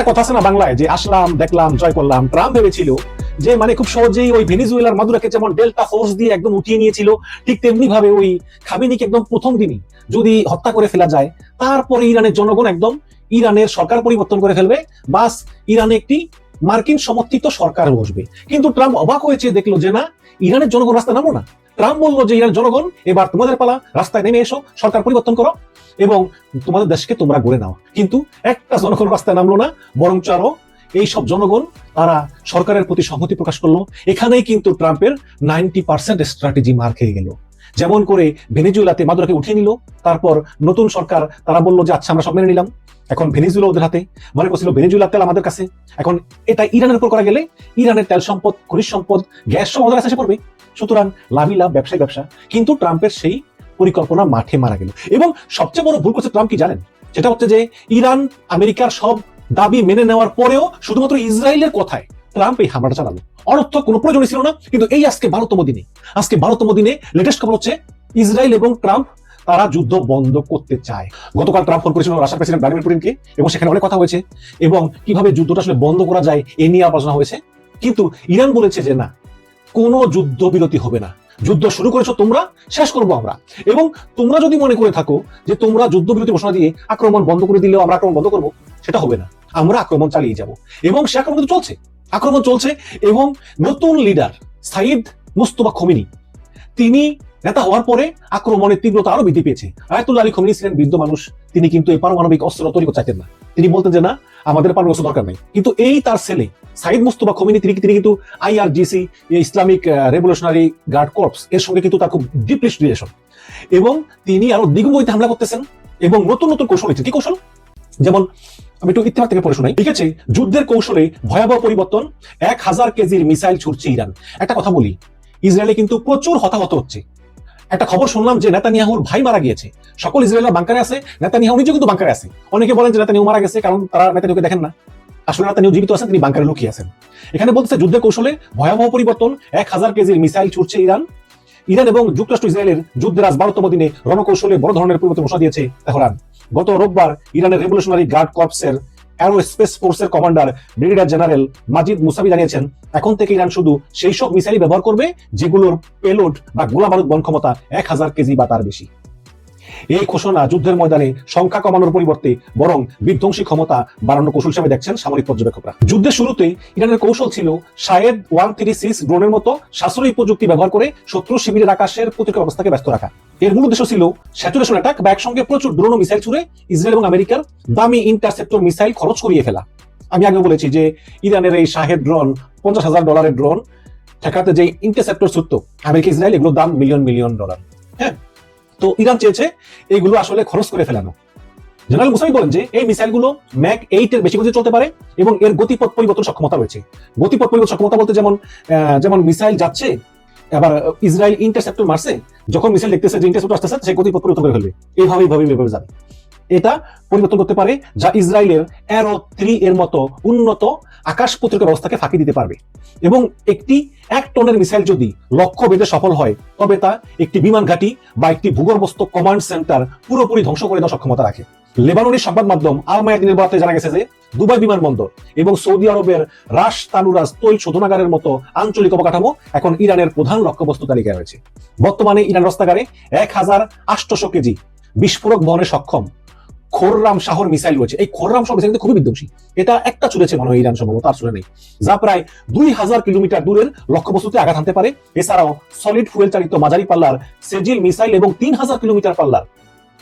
একটা কথা আছে না বাংলায়, যে আসলাম দেখলাম জয় করলাম। ট্রাম্প ভেবেছিল যে মানে খুব সহজেই ওই ভেনেজুয়েলার মাদুরাকে যেমন ডেল্টা ফোর্স দিয়ে একদম উঠিয়ে নিয়েছিল, ঠিক তেমনি ভাবে ওই খামেনিকে একদম প্রথম দিনই যদি হত্যা করে ফেলা যায়, তারপরে ইরানের জনগণ একদম ইরানের সরকার পরিবর্তন করে ফেলবে, বাস ইরানে একটি মার্কিন সমর্থিত সরকার বসবে। কিন্তু ট্রাম্প অবাক হয়েছে, দেখলো যে না, ইরানের জনগণ রাস্তায় নামো না। ট্রাম্প বললো যে ইরান জনগণ, এবার তোমাদের পালা, রাস্তায় নেমে এসো, সরকার পরিবর্তন করো এবং তোমাদের দেশকে তোমরা গড়ে নাও। কিন্তু একটা জনগণ রাস্তায় নামলো না, বরঞ্চ আরো এইসব জনগণ তারা সরকারের প্রতি সংহতি প্রকাশ করলো। এখানেই কিন্তু ট্রাম্পের 90% স্ট্র্যাটেজি মার খেয়ে গেল। যেমন করে ভেনেজুয়েলাতে মাদুরাকে উঠিয়ে নিল, তারপর নতুন সরকার তারা বললো যে আচ্ছা আমরা সব মেনে নিলাম, এখন ভেনেজুয়েলা ওদের হাতে, মনে করছিল ভেনেজুয়েলার তেল আমাদের কাছে, এখন এটা ইরানের উপর করা গেলে ইরানের তেল সম্পদ, খনিজ সম্পদ, গ্যাস সব আমাদের কাছে এসে পড়বে। সুতরাং লাভই লাভ, ব্যবসায় ব্যবসা। কিন্তু ট্রাম্পের সেই পরিকল্পনা মাঠে মারা গেল। এবং সবচেয়ে বড় ভুল করছে ট্রাম্প কি জানেন? সেটা হচ্ছে যে ইরান আমেরিকার সব দাবি মেনে নেওয়ার পরেও শুধুমাত্র ইসরায়েলের কথায় ট্রাম্প এই হামলাটা চালালো। অনর্থক কোনো প্রয়োজন ছিল না। কিন্তু এই আজকে 12তম দিনে লেটেস্ট খবর হচ্ছে ইসরায়েল এবং ট্রাম্প তারা যুদ্ধ বন্ধ করতে চায়। গতকাল ট্রাম্প ফোন করেছিল রাশিয়ার প্রেসিডেন্ট ভ্লাদিমির পুতিনকে, এবং সেখানে অনেক কথা হয়েছে এবং কিভাবে যুদ্ধটা আসলে বন্ধ করা যায় এ নিয়ে আলোচনা হয়েছে। কিন্তু ইরান বলেছে যে না, কোনো যুদ্ধ বিরতি হবে না, যুদ্ধ শুরু করেছো তোমরা, শেষ করবো আমরা। এবং তোমরা যদি মনে করে থাকো যে তোমরা যুদ্ধবিরতি ঘোষণা দিয়ে আক্রমণ বন্ধ করে দিলেও আমরা আক্রমণ বন্ধ করবো, সেটা হবে না। আমরা আক্রমণ চালিয়ে যাব। এবং সে আক্রমণ চলছে, এবং নতুন লিডার সাইদ মুস্তফা খোমেনি, তিনি নেতা হওয়ার পরে আক্রমণের তীব্রতা আরো বৃদ্ধি পেয়েছে। আয়াতুল্লাহ আলী খোমেনি ছিলেন বৃদ্ধ মানুষ, তিনি কিন্তু এই পারমাণবিক অস্ত্র তৈরি করতে চাইতেন না। তিনি বলতেন যে না, আমাদের পারমাণবিক অস্ত্র দরকার নেই। কিন্তু এই তার ছেলে সাইদ মুস্তফা খোমেনি, তিনি কিন্তু IRGC, Islamic revolutionary guard corps, এর সঙ্গে কিন্তু তার খুব ডিপ রিলেশন, এবং তিনি আরো দ্বিগুণ গতিতে হামলা করতেছেন এবং নতুন নতুন কৌশল হচ্ছে। কি কৌশল? যেমন আমি একটু ইতিহাস থেকে পড়ে শোনাই। ঠিক আছে, যুদ্ধের কৌশলে ভয়াবহ পরিবর্তন, 1000 কেজির মিসাইল ছুটছে ইরান। একটা কথা বলি, ইসরায়েলে কিন্তু প্রচুর হতাহত হচ্ছে। একটা খবর শুনলাম যে নেতানিয়াহুর ভাই মারা গিয়েছে। সকল ইসরায়েলের বাংকারে আছে, নেতানিয়াহু নিজেও কিন্তু বাংকারে আছে। অনেকে বলেন যে নেতানিয়াহু মারা গেছে কারণ তারা নেতানিয়াহুকে দেখেন না। আসলে নেতানিয়াহু জীবিত আছেন, তিনি বাংকারে লুকিয়ে আছেন। এখানে বলতেছে যুদ্ধের কৌশলে ভয়াবহ পরিবর্তন, 1000 কেজির মিসাইল ছুটছে ইরান। ইরান এবং যুক্তরাষ্ট্র ইসরায়েলের যুদ্ধের আজ 12তম দিনে রণকৌশলে বড় ধরনের পরিবর্তন ঘোষণা দিয়েছে তেহরান। গত রোববার ইরানের রেভলিউশনারি গার্ড কর্পসের অ্যারোস্পেস ফোর্সের কমান্ডার ব্রিগেডিয়ার জেনারেল মাজিদ মুসাবি জানিয়েছেন, এখন থেকে ইরান শুধু সেই সব মিসাইল ব্যবহার করবে যেগুলোর পেলোড বা গোলা বারুদ বহন ক্ষমতা 1000 কেজি বা তার বেশি। এই ঘোষণা যুদ্ধের ময়দানে সংখ্যা কমানোর পরিবর্তে বরং বিধ্বংসী ক্ষমতা বাড়ানোর কৌশল হিসেবে দেখছেন সামরিক পর্যবেক্ষকরা। যুদ্ধের শুরুতে ইরানের কৌশল ছিল শায়েদ 136 ড্রোনের মতো সাশ্রয়ী প্রযুক্তি ব্যবহার করে শত্রু শিবিরের আকাশের প্রতিরক্ষা ব্যবস্থাকে ব্যস্ত রাখা। এর মূল উদ্দেশ্য ছিল স্যাচুরেশন অ্যাটাক বা একসঙ্গে প্রচুর ড্রোন ও মিসাইল ছুড়ে ইসরায়েল এবং আমেরিকার দামি ইন্টারসেপ্টর মিসাইল খরচ করিয়ে ফেলা। আমি আগে বলেছি যে ইরানের এই শাহেদ ড্রোন, $50,000 ড্রোন ঠেকাতে যে ইন্টারসেপ্টর ছুটতো আমেরিকা ইসরায়েল, এগুলোর দাম মিলিয়ন ডলার। হ্যাঁ, তো ইরান চেয়েছে এইগুলো আসলে খরচ করে ফেলানো। জেনারেল মুসাবি বলেন যে এই মিসাইলগুলো ম্যাক 8 এর বেশি গতিতে চলতে পারে এবং এর গতিপথ পরিবর্তন সক্ষমতা রয়েছে। গতিপথ পরিবর্তন সক্ষমতা বলতে যেমন মিসাইল যাচ্ছে, আবার ইসরায়েল ইন্টারসেপ্টর মারছে, যখন মিসাইল দেখতেছে যে ইন্টারসেপ্টর আসতেছে, সে গতিপথ পরিবর্তন করে ফেলবে। এইভাবে যাবে। এটা পরিবর্তন করতে পারে, যা ইসরায়েলের অ্যারো 3 এর মতো উন্নত আকাশ প্রতিরক্ষা ব্যবস্থাকে ফাঁকি দিতে পারবে। এবং একটি 1 টনের মিসাইল যদি লক্ষ্য ভেদে সফল হয়, তবে তা একটি বিমান ঘাঁটি বা একটি ভূগর্ভস্থ কমান্ড সেন্টার পুরোপুরি ধ্বংস করে দেওয়ার সক্ষমতা রাখে। লেবাননের সংবাদ মাধ্যম আল মায়াদিনের বরাতে জানা গেছে যে দুবাই বিমানবন্দর এবং সৌদি আরবের রাশ তানুরাজ তৈল শোধনাগারের মতো আঞ্চলিক অবকাঠামো এখন ইরানের প্রধান লক্ষ্যবস্তু তালিকায় রয়েছে। বর্তমানে ইরান রস্তাগারে 1800 কেজি বিস্ফোরক বহনে সক্ষম খোররাম শাহর মিসাইল রয়েছে। এই খোররাম শাহর মিসাইল খুবই বিধ্বংসী। এটা একটা ছুড়েছে মনে হয় ইরান, সম্ভবত আর ছুড়ে নেই, যা প্রায় 2000 কিলোমিটার দূরের লক্ষ্যবস্তুতে আঘাত হানতে পারে। এছাড়াও সলিড ফুয়েল চালিত মাঝারি পাল্লার সেজিল মিসাইল এবং 3000 কিলোমিটার পাল্লার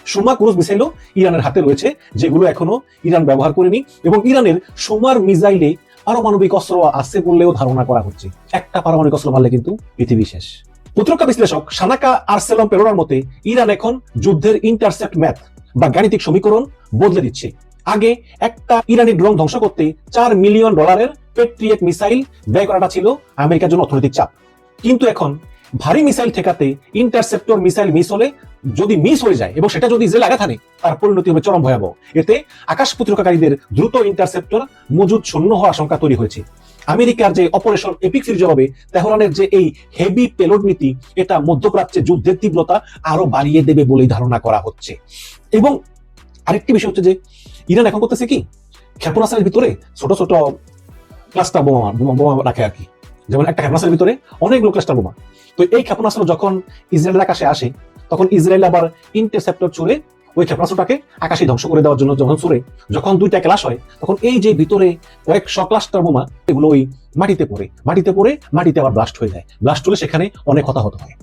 সুমা ক্রুজ মিসাইলও ইরানের হাতে রয়েছে, যেগুলো এখনো ইরান ব্যবহার করেনি। এবং ইরানের সুমার মিসাইলে পারমাণবিক অস্ত্র আছে বললেও ধারণা করা হচ্ছে। একটা পারমাণবিক অস্ত্র মারলে কিন্তু পৃথিবী শেষ। প্রতিরক্ষা বিশ্লেষক সানাকা আরসেলম পেরোরার মতে ইরান এখন যুদ্ধের ইন্টারসেপ্ট ম্যাথ বা গাণিতিক সমীকরণ বদলে দিচ্ছে। আগে একটা ইরানি ড্রোন ধ্বংস করতে $4 মিলিয়ন পেট্রিয়েট মিসাইল ব্যয় করাটা ছিল আমেরিকার জন্য অর্থনৈতিক চাপ। কিন্তু এখন ভারী মিসাইল ঠেকাতে ইন্টারসেপ্টর মিসাইল মিস হলে, যদি মিস হয়ে যায় এবং সেটা যদি ইসরায়েল আঘাত হানে, তার পরিণতি হবে চরম ভয়াবহ। এতে আকাশ প্রতিরক্ষাকারীদের দ্রুত ইন্টারসেপ্টর মজুদ শূন্য হওয়ার আশঙ্কা তৈরি হয়েছে। আমেরিকার যে অপারেশন এপিক সিরিজ জবাবে তেহরানের যে এই হেভি পেলোড নীতি, এটা মধ্যপ্রাচ্যে যুদ্ধের তীব্রতা আরো বাড়িয়ে দেবে বলেই ধারণা করা হচ্ছে। এবং আরেকটি বিষয় হচ্ছে যে ইরান এখন করতেছে কি, ক্ষেপণাস্ত্রের ভিতরে ছোট ছোট ক্লাস্টার বোমা বোমা রাখে আর কি, যেমন একটা ক্ষেপণাস্ত্রের ভিতরে অনেকগুলো ক্লাস্টার বোমা। তো এই ক্ষেপণাস্ত্র যখন ইসরায়েলের আকাশে আসে তখন ইসরায়েল আবার ইন্টারসেপ্টর ছুড়ে ওই ক্ষেপণাস্ত্রটাকে আকাশে ধ্বংস করে দেওয়ার জন্য যখন ছুড়ে, যখন দুইটা ক্লাশ হয় তখন এই যে ভিতরে কয়েকশো ক্লাস্টার বোমা এগুলো ওই মাটিতে পড়ে মাটিতে আবার ব্লাস্ট হয়ে যায়। ব্লাস্ট হলে সেখানে অনেক হতাহত হয়।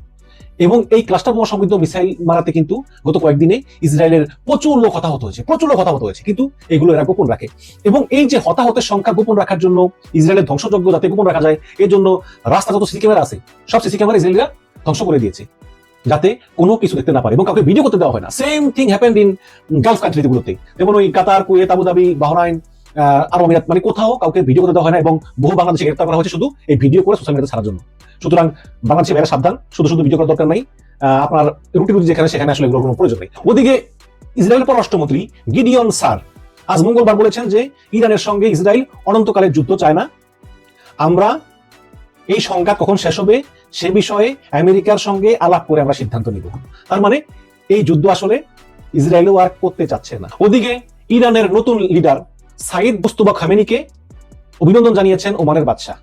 এবং এই ক্লাস্টার বোমা সমৃদ্ধ মিসাইল মারাতে কিন্তু গত কয়েকদিনে ইসরায়েলের প্রচুর লোক হতাহত হয়েছে, কিন্তু এগুলো এরা গোপন রাখে। এবং এই যে হতাহতের সংখ্যা গোপন রাখার জন্য, ইসরায়েলের ধ্বংসযজ্ঞ যাতে গোপন রাখা যায়, এর জন্য রাস্তা যত সিসি ক্যামেরা আছে সব সিসি ক্যামেরা ইসরায়েলিরা ধ্বংস করে দিয়েছে, যাতে কোনো কিছু দেখতে না পারে এবং কাউকে ভিডিও করতে দেওয়া হয় না। Same thing happened in gulf কান্ট্রিগুলোতে, যেমন ওই কাতার, কুয়েত, আবুধাবি, বাহরাইন, আরব আমিরাত, মানে কোথাও কাউকে ভিডিও করতে দেওয়া হয় না এবং বহু বাংলাদেশে গ্রেফতার করা হয়েছে শুধু এই ভিডিও করে সোশ্যাল মিডিয়াতে ছাড়ার জন্য। সুতরাং বাংলাদেশে বাইরে সাবধান, শুধু ভিডিও করার দরকার নাই, আপনার রুটি যেখানে সেখানে আসলে এগুলোর কোনো প্রয়োজন নেই। ওদিকে ইসরায়েলের পররাষ্ট্রমন্ত্রী গিডিয়ন সার আজ মঙ্গলবার বলেছেন যে ইরানের সঙ্গে ইসরায়েল অনন্তকালের যুদ্ধ চায় না, আমরা এই সংঘাত কখন শেষ হবে সে বিষয়ে আমেরিকার সঙ্গে আলাপ করে আমরা সিদ্ধান্ত নিব। তার মানে এই যুদ্ধ আসলে ইসরায়েলও আর করতে চাচ্ছে না। ওদিকে ইরানের নতুন লিডার সাইদ মুস্তফা খামেনিকে অভিনন্দন জানিয়েছেন ওমানের বাদশাহ,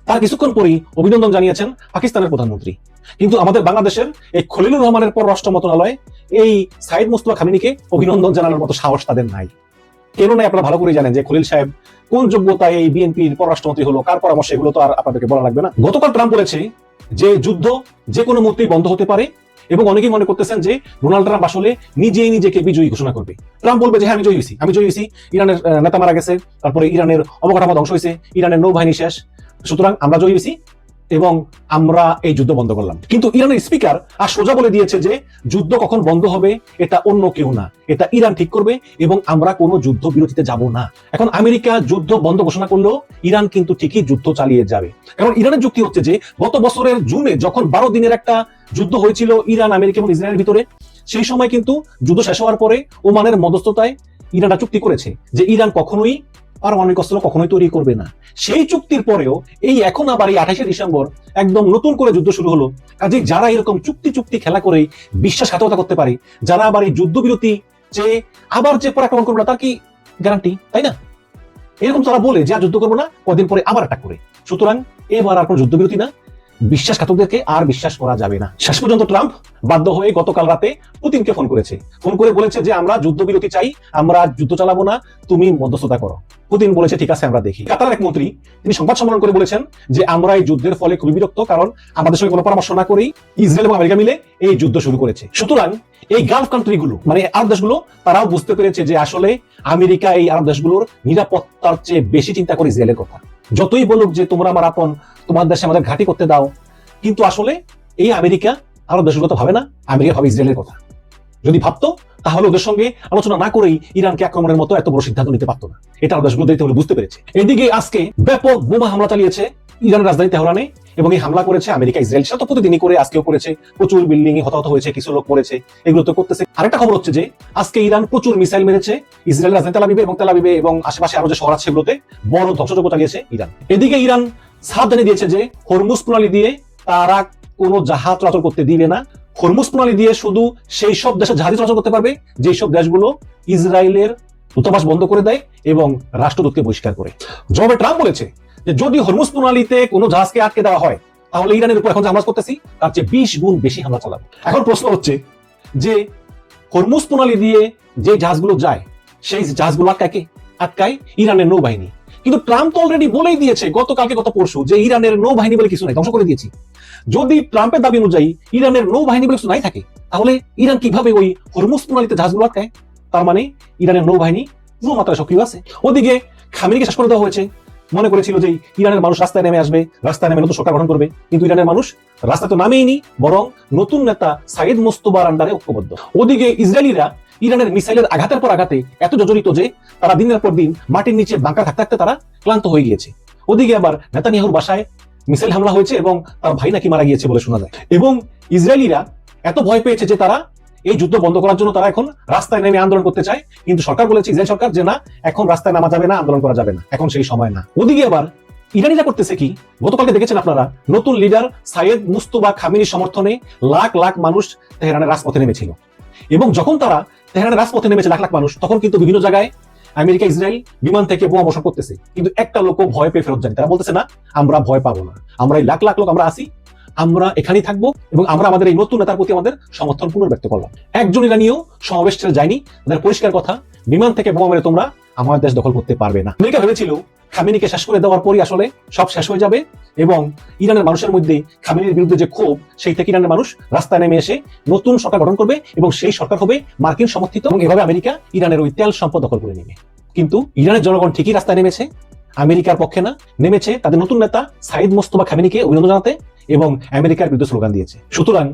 তার কিছুক্ষণ পরেই অভিনন্দন জানিয়েছেন পাকিস্তানের প্রধানমন্ত্রী। কিন্তু আমাদের বাংলাদেশের এই খলিলুর রহমানের পররাষ্ট্র মন্ত্রণালয় এই সাইদ মুস্তফা খামেনিকে অভিনন্দন জানানোর মতো সাহস তাদের নাই। কেন নাই আপনারা ভালো করে জানেন যে খলিল সাহেব কোন যোগ্যতায় এই বিএনপির পররাষ্ট্রমন্ত্রী হলো, কার পরামর্শ, এগুলো তো আর আপনাদেরকে বলা লাগবে না। গতকাল ট্রাম্প বলেছে যে যুদ্ধ যে কোনো মুহূর্তেই বন্ধ হতে পারে এবং অনেকেই মনে করতেছেন যে ডোনাল্ড ট্রাম্প আসলে নিজেই নিজেকে বিজয়ী ঘোষণা করবে। ট্রাম্প বলবে যে হ্যাঁ আমি জয়ী হয়েছি, ইরানের নেতা মারা গেছে, তারপরে ইরানের অবকাঠামো ধ্বংস হয়েছে, ইরানের নৌবাহিনী শেষ, সুতরাং আমরা জয়ী হয়েছি এবং আমরা এই যুদ্ধ বন্ধ করলাম। কিন্তু ইরানের স্পিকার আর সোজা বলে দিয়েছে যে যুদ্ধ কখন বন্ধ হবে এটা অন্য কেউ না, এটা ইরান ঠিক করবে এবং আমরা কোনো যুদ্ধ বিরতিতে যাব না। এখন আমেরিকা যুদ্ধ বন্ধ ঘোষণা করলেও ইরান কিন্তু ঠিকই যুদ্ধ চালিয়ে যাবে, কারণ ইরানের যুক্তি হচ্ছে যে গত বছরের জুনে যখন 12 দিনের একটা যুদ্ধ হয়েছিল ইরান, আমেরিকা এবং ইসরায়েলের ভিতরে, সেই সময় কিন্তু যুদ্ধ শেষ হওয়ার পরে ওমানের মধ্যস্থতায় ইরানরা চুক্তি করেছে যে ইরান কখনোই পারমাণবিক অস্ত্র কখনোই তৈরি করবে না। সেই চুক্তির পরেও এই এখন আবার এই 28শে ডিসেম্বর একদম নতুন করে যুদ্ধ শুরু হলো। কাজে যারা এরকম চুক্তি খেলা করে বিশ্বাসঘাতকতা করতে পারে, যারা আবার এই যুদ্ধবিরতি যে আবার যে পর আক্রমণ করবে না, তার কি গ্যারান্টি, তাই না? এরকম তারা বলে যে আর যুদ্ধ করবো না, কদিন পরে আবার অ্যাটাক করে। সুতরাং এবার আর কোনো যুদ্ধবিরতি না, বিশ্বাসঘাতকদেরকে আর বিশ্বাস করা যাবে না। শেষ পর্যন্ত ট্রাম্প বাধ্য হয়ে গতকাল রাতে পুতিনকে ফোন করে বলেছে যে আমরা যুদ্ধবিরতি চাই, আমরা যুদ্ধ চালাবো না, তুমি মধ্যস্থতা করো। পুতিন বলেছে ঠিক আছে আমরা দেখি। কাতারের এক মন্ত্রী তিনি সংবাদ সম্মেলন করে বলেছেন যে আমরা এই যুদ্ধের ফলে খুবই বিরক্ত, কারণ আমাদের সঙ্গে কোনো পরামর্শ না করেই ইসরায়েল এবং আমেরিকা মিলে এই যুদ্ধ শুরু করেছে। সুতরাং এই গালফ কান্ট্রিগুলো মানে আরব দেশগুলো তারাও বুঝতে পেরেছে যে আসলে আমেরিকা এই আরব দেশগুলোর নিরাপত্তার চেয়ে বেশি চিন্তা করে ইসরায়েলের কথা। যতই বলুক যে তোমরা আমার আপন, তোমার দেশে আমাদের ঘাঁটি করতে দাও, কিন্তু আসলে এই আমেরিকা আরব দেশগুলো তো ভাবে না, আমেরিকা ভাবে ইসরায়েলের কথা। যদি ভাবতো তাহলে ওদের সঙ্গে আলোচনা না করেই ইরানকে আক্রমণের মতো এত বড় সিদ্ধান্ত নিতে পারতো না। এটা আরব দেশগুলো দেখতে হলে বুঝতে পেরেছে। এদিকে আজকে ব্যাপক বোমা হামলা চালিয়েছে ইরানের রাজধানী তেহরানে এবং এই হামলা করেছে আমেরিকা, ইসরায়েল। সেটা তো প্রতিদিনই করে, আজকেও করেছে। প্রচুর বিল্ডিং হতাহত হয়েছে, কিছু লোক মরেছে, এগুলো তো করতেছে। আরেকটা খবর হচ্ছে যে আজকে ইরান প্রচুর মিসাইল মেরেছে ইসরায়েল রাজধানী তেল আবিবে এবং আশেপাশে আরো যে শহর আছে সেগুলোতে বড় ধ্বংসযজ্ঞ চালিয়েছে ইরান। এদিকে ইরান সাফ জানিয়ে দিয়েছে যে হরমুজ প্রণালী দিয়ে তারা কোনো জাহাজ চলাচল করতে দিবে না। হরমুজ প্রণালী দিয়ে শুধু সেই সব দেশে জাহাজ চলাচল করতে পারবে যেই সব দেশগুলো ইসরায়েলের দূতাবাস বন্ধ করে দেয় এবং রাষ্ট্রদূতকে বহিষ্কার করে। জবাবে ট্রাম্প বলেছে যে যদি হরমুজ প্রণালীতে কোনো জাহাজকে আটকে দেওয়া হয় তাহলে ইরানের উপর এখন যে হামলা করতেছি তার চেয়ে 20 গুণ বেশি হামলা চালাবো। এখন প্রশ্ন হচ্ছে যে হরমুজ প্রণালী দিয়ে যে জাহাজগুলো যায় সেই জাহাজগুলো আটকায় ইরানের নৌবাহিনী। কিন্তু ট্রাম্প তো অলরেডি বলেই দিয়েছে গত পরশু যে ইরানের নৌবাহিনী বলে কিছু নাই, ধ্বংস করে দিয়েছি। যদি ট্রাম্পের দাবি অনুযায়ী ইরানের নৌবাহিনী বলে কিছু নাই থাকে, তাহলে ইরান কিভাবে ওই হরমুজ প্রণালীতে জাহাজগুলো আটকায়? তার মানে ইরানের নৌবাহিনী পুরো মাত্রায় সক্রিয় আছে। ওদিকে খামেনিকে শেষ করে দেওয়া হয়েছে। মনে করেছিল যে ইরানের মানুষ রাস্তায় নেমে আসবে, রাস্তায় নেমে নতুন সরকার গঠন করবে, কিন্তু ইরানের মানুষ রাস্তায় তো নামেইনি, বরং নতুন নেতা সাইদ মুস্তফার আন্ডারে ঐক্যবদ্ধ। ওদিকে ইসরায়েলিরা ইরানের মিসাইলের আঘাতের পর আঘাতে এত জর্জরিত যে তারা দিনের পর দিন মাটির নিচে বাংকার থাকতে তারা ক্লান্ত হয়ে গিয়েছে। ওদিকে আবার নেতানিয়াহুর বাসায় মিসাইল হামলা হয়েছে এবং তার ভাই নাকি মারা গিয়েছে বলে শোনা যায়। এবং ইসরায়েলিরা এত ভয় পেয়েছে যে তারা এই যুদ্ধ বন্ধ করার জন্য তারা এখন রাস্তায় নেমে আন্দোলন করতে চায়, কিন্তু সরকার বলেছে, ইসরায়েল সরকার, যে না, এখন রাস্তায় নামা যাবে না, আন্দোলন করা যাবে না, এখন সেই সময় না। ওদিকে আবার ইরানিরা করতেছে কি, গতকালকে দেখেছেন আপনারা, নতুন লিডার সাইয়েদ মুস্তফা খামেনির সমর্থনে লাখ লাখ মানুষ তেহরানের রাজপথে নেমেছিল। এবং যখন তারা তেহরানের রাজপথে নেমেছে লাখ লাখ মানুষ, তখন কিন্তু বিভিন্ন জায়গায় আমেরিকা ইসরায়েল বিমান থেকে বোমা বর্ষণ করতেছে, কিন্তু একটা লোক ভয় পেয়ে ফেরত যায়নি। তারা বলতেছে না, আমরা ভয় পাবো না, আমরা এই লাখ লাখ লোক আমরা আসি, আমরা এখানেই থাকবো এবং আমরা আমাদের এই নতুন নেতার প্রতি আমাদের সমর্থন পুনর্ব্যক্ত করলাম। একজন ইরানিও সমাবেশ ছেড়ে যায়নি। তাদের পরিষ্কার কথা, বিমান থেকে বোমা মেরে তোমরা আমার দেশ দখল করতে পারবে না। আমেরিকা ভেবেছিল খামেনিকে শেষ করে দেওয়ার পরই আসলে সব শেষ হয়ে যাবে এবং ইরানের মানুষের মধ্যে খামেনির বিরুদ্ধে যে ক্ষোভ, সেই থেকে ইরানের মানুষ রাস্তায় নেমে এসে নতুন সরকার গঠন করবে এবং সেই সরকার হবে মার্কিন সমর্থিত এবং এভাবে আমেরিকা ইরানের ওই তেল সম্পদ দখল করে নেবে। কিন্তু ইরানের জনগণ ঠিকই রাস্তায় নেমেছে, আমেরিকার পক্ষে না, নেমেছে তাদের নতুন নেতা সাইদ মোস্তফা খামেনিকে অভিনন্দন জানাতে এবং আমেরিকার বিরুদ্ধে স্লোগান দিয়েছে। সুতরাং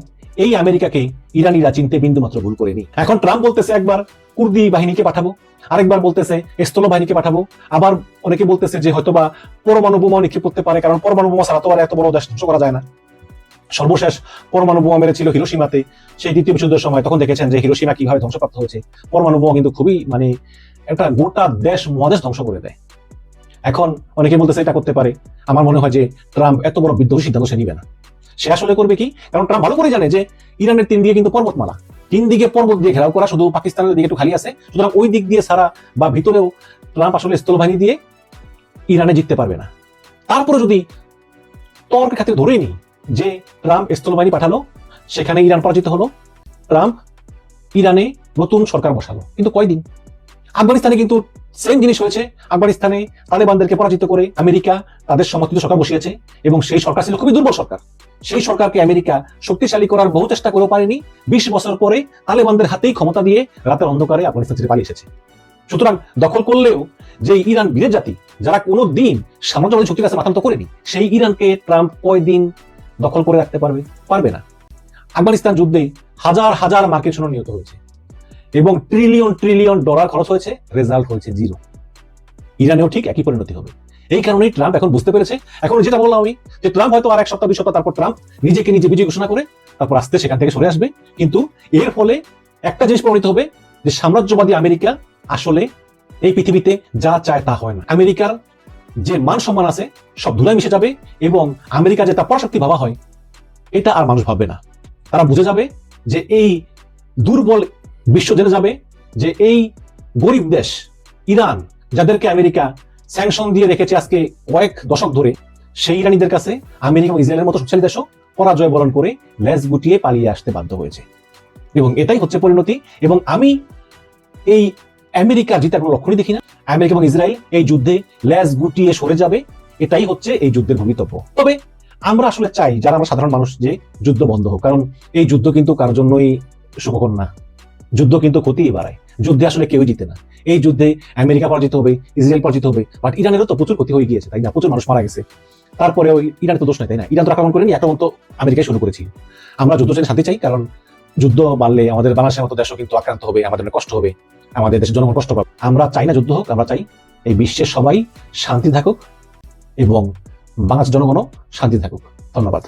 এই আমেরিকাকে ইরানিরা চিনতে বিন্দুমাত্র ভুল করেনি। এখন ট্রাম্প বলতেছে একবার কুর্দি বাহিনীকে পাঠাবো, আরেকবার বলতেছে স্থল বাহিনীকে পাঠাবো, আবার অনেকে বলতেছে যে হয়তোবা পরমাণু বোমা নিক্ষেপ করতে পারে, কারণ পরমাণু বোমা ছাড়া তো আর এত বড় দেশ ধ্বংস করা যায় না। সর্বশেষ পরমাণু বোমা মেরেছিল হিরোশিমাতে, সেই দ্বিতীয় বিশ্বযুদ্ধের সময়। তখন দেখেছেন যে হিরোশিমা কিভাবে ধ্বংসপ্রাপ্ত হয়েছে। পরমাণু বোমা কিন্তু খুবই একটা গোটা দেশ মহাদেশ ধ্বংস করে দেয়। এখন অনেকে বলতেছে এটা করতে পারে। আমার মনে হয় যে ট্রাম্প এত বড় বিদ্রোহী সিদ্ধান্ত সে নিবে না। সে আসলে করবে কি, কারণ ট্রাম্প ভালো করে জানে যে ইরানের 3 দিকে কিন্তু পর্বতমালা, 3 দিকে পর্বত দিয়ে ঘেরাও করা, শুধু পাকিস্তানের দিকে একটু খালি আছে। সুতরাং ওই দিক দিয়ে সারা বা ভিতরেও ট্রাম্প আসলে স্থলবাহিনী দিয়ে ইরানে জিততে পারবে না। তারপরে যদি তর্কের খাতিরে ধরেই নি যে ট্রাম্প স্থলবাহিনী পাঠালো, সেখানে ইরান পরাজিত হলো, ট্রাম্প ইরানে নতুন সরকার বসালো, কিন্তু কয়দিন? আফগানিস্তানে কিন্তু সেম জিনিস হয়েছে। আফগানিস্তানে তালেবানদেরকে পরাজিত করে আমেরিকা তাদের সমর্থিত সরকার বসিয়েছে এবং সেই সরকার ছিল খুবই দুর্বল সরকার। সেই সরকারকে আমেরিকা শক্তিশালী করার বহু চেষ্টা করেও পারেনি। 20 বছর পরে তালেবানদের হাতেই ক্ষমতা দিয়ে রাতের অন্ধকারে আফগানিস্তান ছেড়ে পালিয়ে এসেছে। সুতরাং দখল করলেও যে ইরান বীরের জাতি, যারা কোনো দিন সাম্রাজ্যবাদী শক্তির কাছে মাথা নত করেনি, সেই ইরানকে ট্রাম্প কয়দিন দখল করে রাখতে পারবে না। আফগানিস্তান যুদ্ধে হাজার হাজার মার্কিন সৈন্য নিহত হয়েছে এবং ট্রিলিয়ন ট্রিলিয়ন ডলার খরচ হয়েছে, রেজাল্ট হয়েছে 0। ইরানেও ঠিক একই পরিণতি হবে। এই কারণেই ট্রাম্প এখন বুঝতে পেরেছে। এখন যেটা বললাম আমি, যে ট্রাম্প হয়তো আর 1 সপ্তাহ 2 সপ্তাহ তারপর ট্রাম্প নিজেকে নিজে বিজয় ঘোষণা করে তারপর আস্তে সেখান থেকে সরে আসবে। কিন্তু এর ফলে একটা জিনিস প্রমাণিত হবে যে সাম্রাজ্যবাদী আমেরিকা আসলে এই পৃথিবীতে যা চায় তা হয় না। আমেরিকার যে মান সম্মান আছে সব ধুলায় মিশে যাবে এবং আমেরিকা যে তা পরাশক্তি ভাবা হয়, এটা আর মানুষ ভাববে না। তারা বুঝে যাবে যে এই দুর্বল বিশ্ব জেনে যাবে যে এই গরিব দেশ ইরান, যাদেরকে আমেরিকা স্যাংশন দিয়ে রেখেছে আজকে কয়েক দশক ধরে, সেই ইরানিদের কাছে আমেরিকা এবং ইসরায়েলের মতো শক্তিশালী দেশও পরাজয় বরণ করে লেজ গুটিয়ে পালিয়ে আসতে বাধ্য হয়েছে। এবং এটাই হচ্ছে পরিণতি। এবং আমি এই আমেরিকা জিতার কোনো লক্ষণই দেখি না। আমেরিকা এবং ইসরায়েল এই যুদ্ধে লেজ গুটিয়ে সরে যাবে, এটাই হচ্ছে এই যুদ্ধের ভবিতব্য। তবে আমরা আসলে চাই, যারা আমরা সাধারণ মানুষ, যে যুদ্ধ বন্ধ হোক, কারণ এই যুদ্ধ কিন্তু কারোর জন্যই সুখকর না। যুদ্ধ কিন্তু ক্ষতিই বাড়ায়। যুদ্ধে আসলে কেউই জিতে না। এই যুদ্ধে আমেরিকা পরাজিত হবে, ইসরায়েল পরাজিত হবে, বাট ইরানেরও তো প্রচুর ক্ষতি হয়ে গিয়েছে, তাই না? প্রচুর মানুষ মারা গেছে। তারপরে ওই ইরানের তো দোষ নাই, তাই না? ইরান তো আক্রমণ করেনি, আক্রমণ তো আমেরিকায় শুরু করেছিল। আমরা যুদ্ধ চাই, শান্তি চাই, কারণ যুদ্ধ বাড়লে আমাদের বাংলাদেশের মতো দেশও কিন্তু আক্রান্ত হবে, আমাদের কষ্ট হবে, আমাদের দেশের জনগণ কষ্ট পাবে। আমরা চাই না যুদ্ধ হোক, আমরা চাই এই বিশ্বের সবাই শান্তি থাকুক এবং বাংলাদেশের জনগণও শান্তি থাকুক। ধন্যবাদ।